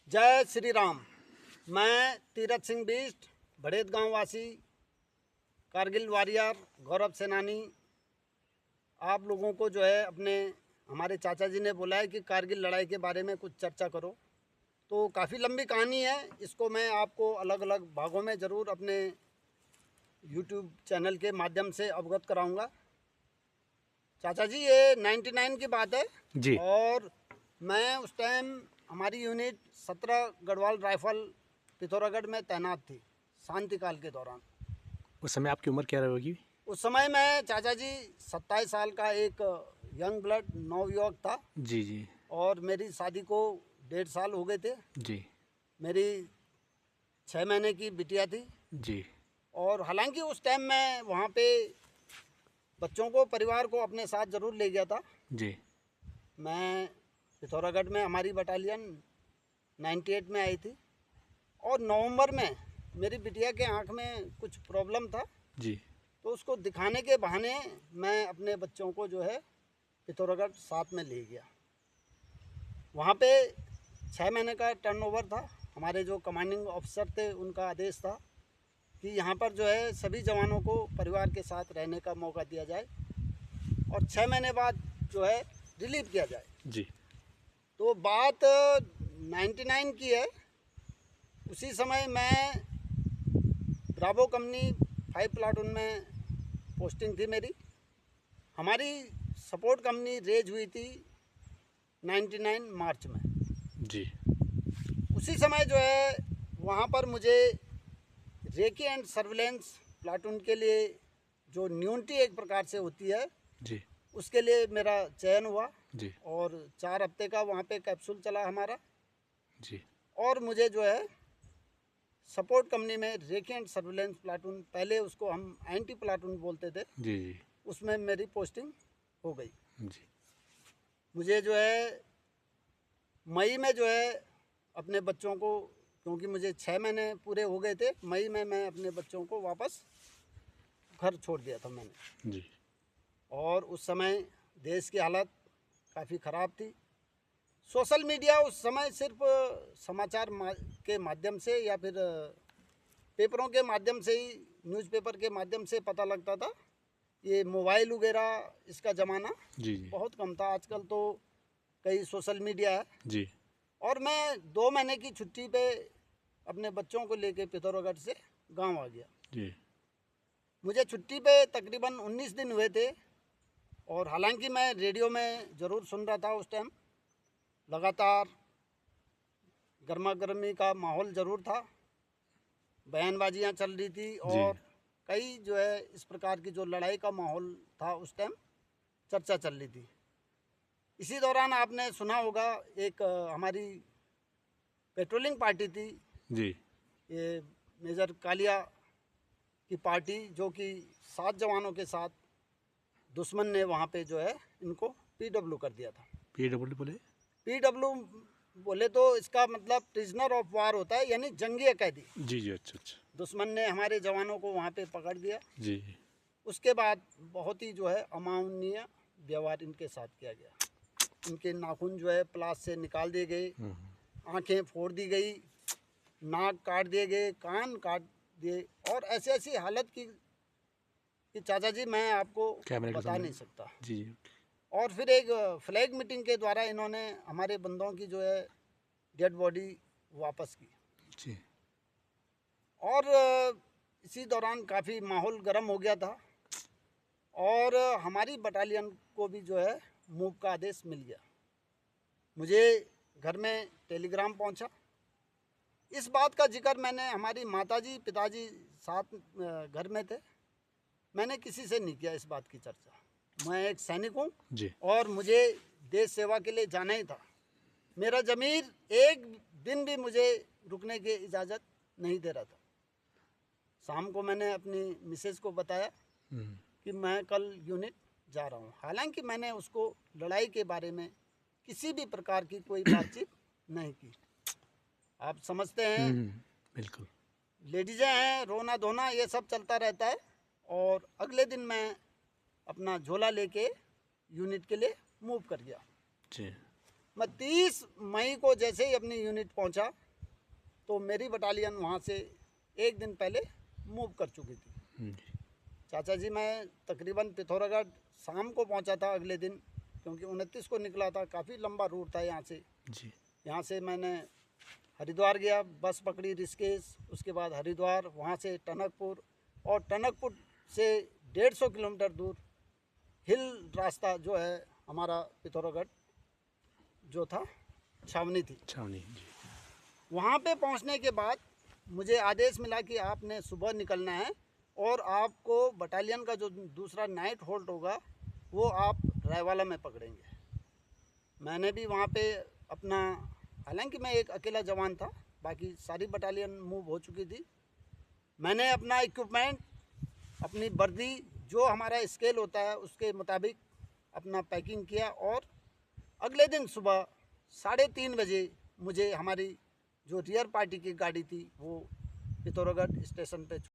जय श्री राम। मैं तीरथ सिंह बिष्ट, भड़ेत गांव वासी, कारगिल वॉरियर, गौरव सेनानी। आप लोगों को जो है अपने हमारे चाचा जी ने बोला है कि कारगिल लड़ाई के बारे में कुछ चर्चा करो। तो काफ़ी लंबी कहानी है, इसको मैं आपको अलग अलग भागों में ज़रूर अपने यूट्यूब चैनल के माध्यम से अवगत कराऊंगा। चाचा जी, ये 99 की बात है जी। और मैं उस टाइम हमारी यूनिट 17 गढ़वाल राइफल पिथौरागढ़ में तैनात थी शांतिकाल के दौरान। उस समय आपकी उम्र क्या रहेगी? उस समय मैं चाचा जी 27 साल का एक यंग ब्लड नवयुवक था जी जी और मेरी शादी को 1.5 साल हो गए थे। जी मेरी 6 महीने की बिटिया थी जी और हालांकि उस टाइम मैं वहाँ पे बच्चों को, परिवार को अपने साथ ज़रूर ले गया था। जी मैं पिथौरागढ़ में हमारी बटालियन 98 में आई थी और नवंबर में मेरी बिटिया के आँख में कुछ प्रॉब्लम था, जी तो उसको दिखाने के बहाने मैं अपने बच्चों को जो है पिथौरागढ़ साथ में ले गया। वहाँ पे 6 महीने का टर्नओवर था। हमारे जो कमांडिंग ऑफिसर थे उनका आदेश था कि यहाँ पर जो है सभी जवानों को परिवार के साथ रहने का मौका दिया जाए और 6 महीने बाद जो है रिलीव किया जाए। जी तो बात 99 की है। उसी समय मैं ब्रावो कंपनी 5 प्लाटून में पोस्टिंग थी मेरी। हमारी सपोर्ट कंपनी रेज हुई थी 99 मार्च में। जी उसी समय जो है वहाँ पर मुझे रेकी एंड सर्विलेंस प्लाटून के लिए जो न्यूनटी एक प्रकार से होती है, जी उसके लिए मेरा चयन हुआ जी और 4 हफ्ते का वहाँ पे कैप्सूल चला हमारा। जी और मुझे जो है सपोर्ट कंपनी में रेकी एंड सर्विलेंस प्लाटून, पहले उसको हम एंटी प्लाटून बोलते थे, जी जी उसमें मेरी पोस्टिंग हो गई। जी मुझे जो है मई में जो है अपने बच्चों को, क्योंकि मुझे 6 महीने पूरे हो गए थे, मई में मैं अपने बच्चों को वापस घर छोड़ दिया था मैंने। जी और उस समय देश की हालत काफ़ी ख़राब थी। सोशल मीडिया उस समय सिर्फ समाचार के माध्यम से या फिर पेपरों के माध्यम से ही, न्यूज़पेपर के माध्यम से पता लगता था। ये मोबाइल वगैरह इसका ज़माना जी बहुत कम था। आजकल तो कई सोशल मीडिया है। जी और मैं 2 महीने की छुट्टी पे अपने बच्चों को लेके पिथौरागढ़ से गांव आ गया। जी मुझे छुट्टी पे तकरीबन 19 दिन हुए थे और हालांकि मैं रेडियो में ज़रूर सुन रहा था उस टाइम। लगातार गर्मा गर्मी का माहौल ज़रूर था, बयानबाजियाँ चल रही थी जी और कई जो है इस प्रकार की जो लड़ाई का माहौल था उस टाइम चर्चा चल रही थी। इसी दौरान आपने सुना होगा एक हमारी पेट्रोलिंग पार्टी थी, जी ये मेजर कालिया की पार्टी, जो कि 7 जवानों के साथ दुश्मन ने वहाँ पे जो है इनको पीडब्ल्यू कर दिया था। PW बोले? पीडब्ल्यू बोले तो इसका मतलब प्रिजनर ऑफ वार होता है, यानी जंगी कैदी। जी जी अच्छा अच्छा दुश्मन ने हमारे जवानों को वहाँ पे पकड़ दिया। जी उसके बाद बहुत ही जो है अमानवीय व्यवहार इनके साथ किया गया। इनके नाखून जो है प्लास से निकाल दिए गए, आंखें फोड़ दी गई, नाक काट दिए गए, कान काट दिए और ऐसी ऐसी हालत की कि चाचा जी मैं आपको कैमरे के बता सामने नहीं सकता। जी जी और फिर एक फ्लैग मीटिंग के द्वारा इन्होंने हमारे बंदों की जो है डेड बॉडी वापस की। जी और इसी दौरान काफ़ी माहौल गर्म हो गया था और हमारी बटालियन को भी जो है मूव का आदेश मिल गया। मुझे घर में टेलीग्राम पहुंचा। इस बात का जिक्र मैंने, हमारी माताजी पिताजी साथ घर में थे, मैंने किसी से नहीं किया इस बात की चर्चा। मैं एक सैनिक हूँ जी और मुझे देश सेवा के लिए जाना ही था। मेरा ज़मीर एक दिन भी मुझे रुकने की इजाज़त नहीं दे रहा था। शाम को मैंने अपनी मिसेज़ को बताया कि मैं कल यूनिट जा रहा हूँ। हालांकि मैंने उसको लड़ाई के बारे में किसी भी प्रकार की कोई बातचीत नहीं की। आप समझते हैं, बिल्कुल लेडीज़ें हैं, रोना धोना ये सब चलता रहता है। और अगले दिन मैं अपना झोला लेके यूनिट के लिए मूव कर गया। जी मैं 30 मई को जैसे ही अपनी यूनिट पहुंचा तो मेरी बटालियन वहां से एक दिन पहले मूव कर चुकी थी। जी चाचा जी, मैं तकरीबन पिथौरागढ़ शाम को पहुंचा था अगले दिन, क्योंकि 29 को निकला था। काफ़ी लंबा रूट था यहाँ से। जी यहाँ से मैंने हरिद्वार गया, बस पकड़ी ऋषिकेश, उसके बाद हरिद्वार, वहाँ से टनकपुर, और टनकपुर से 150 किलोमीटर दूर हिल रास्ता जो है हमारा पिथौरागढ़ जो था, छावनी थी। छावनी जी वहाँ पे पहुँचने के बाद मुझे आदेश मिला कि आपने सुबह निकलना है और आपको बटालियन का जो दूसरा नाइट होल्ड होगा वो आप रायवाला में पकड़ेंगे। मैंने भी वहाँ पे अपना, हालांकि मैं एक अकेला जवान था, बाकी सारी बटालियन मूव हो चुकी थी। मैंने अपना इक्विपमेंट, अपनी वर्दी जो हमारा स्केल होता है उसके मुताबिक अपना पैकिंग किया, और अगले दिन सुबह 3:30 बजे मुझे हमारी जो रियर पार्टी की गाड़ी थी वो पिथौरागढ़ स्टेशन पे